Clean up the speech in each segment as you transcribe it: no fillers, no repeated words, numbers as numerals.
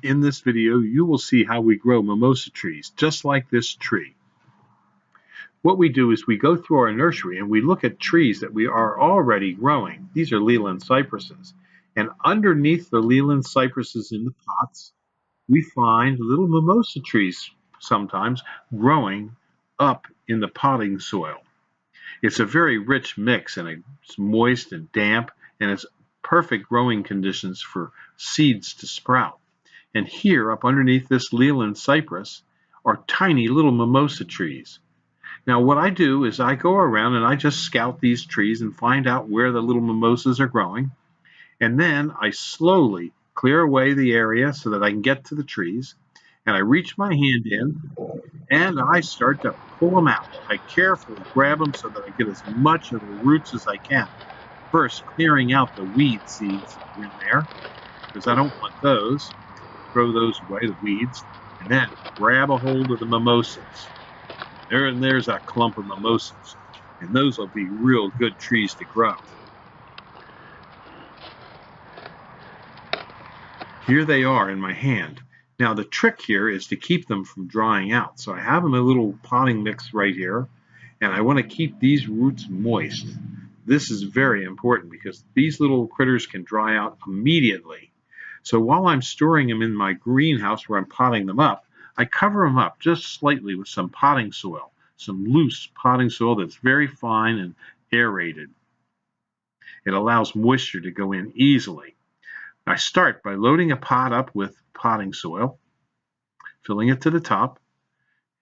In this video, you will see how we grow mimosa trees, just like this tree. What we do is we go through our nursery and we look at trees that we are already growing. These are Leland cypresses. And underneath the Leland cypresses in the pots, we find little mimosa trees sometimes growing up in the potting soil. It's a very rich mix and it's moist and damp, and it's perfect growing conditions for seeds to sprout. And here, up underneath this Leland cypress, are tiny little mimosa trees. Now, what I do is I go around and I just scout these trees and find out where the little mimosas are growing. And then I slowly clear away the area so that I can get to the trees. And I reach my hand in and I start to pull them out. I carefully grab them so that I get as much of the roots as I can. First, clearing out the weed seeds in there, because I don't want those. Throw those away, the weeds, and then grab a hold of the mimosas. There's a clump of mimosas, and those will be real good trees to grow. Here they are in my hand. Now the trick here is to keep them from drying out. So I have them in a little potting mix right here, and I want to keep these roots moist. This is very important because these little critters can dry out immediately. So while I'm storing them in my greenhouse where I'm potting them up, I cover them up just slightly with some potting soil, some loose potting soil that's very fine and aerated. It allows moisture to go in easily. I start by loading a pot up with potting soil, filling it to the top,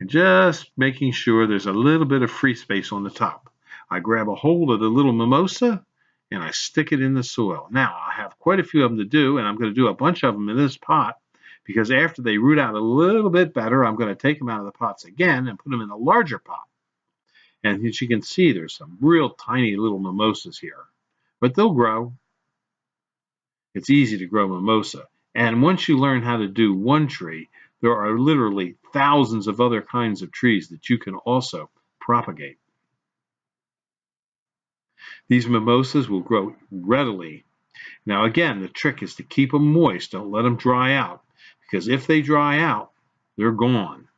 and just making sure there's a little bit of free space on the top. I grab a hold of the little mimosa and I stick it in the soil. Now, I have quite a few of them to do, and I'm going to do a bunch of them in this pot because after they root out a little bit better, I'm going to take them out of the pots again and put them in a larger pot. And as you can see, there's some real tiny little mimosas here, but they'll grow. It's easy to grow mimosa. And once you learn how to do one tree, there are literally thousands of other kinds of trees that you can also propagate. These mimosas will grow readily. Now again, the trick is to keep them moist. Don't let them dry out, because if they dry out, they're gone.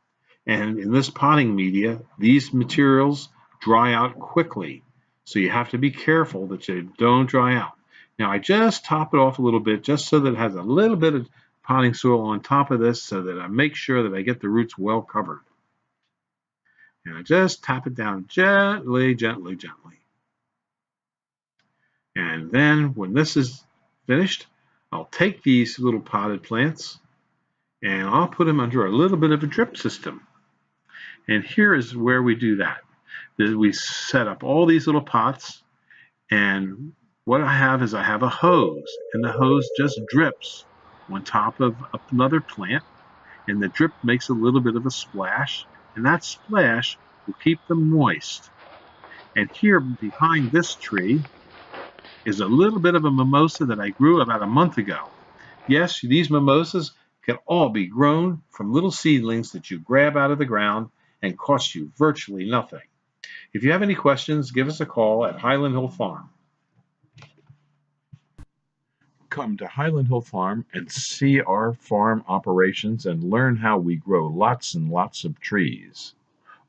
And in this potting media, these materials dry out quickly. So you have to be careful that they don't dry out. Now I just top it off a little bit just so that it has a little bit of potting soil on top of this so that I make sure that I get the roots well covered. And I just tap it down gently, gently, gently. And then when this is finished, I'll take these little potted plants and I'll put them under a little bit of a drip system. And here is where we do that. We set up all these little pots, and what I have is I have a hose, and the hose just drips on top of another plant, and the drip makes a little bit of a splash, and that splash will keep them moist. And here behind this tree is a little bit of a mimosa that I grew about a month ago. Yes, these mimosas can all be grown from little seedlings that you grab out of the ground and cost you virtually nothing. If you have any questions, give us a call at Highland Hill Farm. Come to Highland Hill Farm and see our farm operations and learn how we grow lots and lots of trees.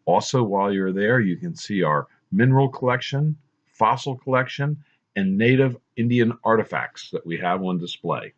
Also, while you're there, you can see our mineral collection, fossil collection, and native Indian artifacts that we have on display.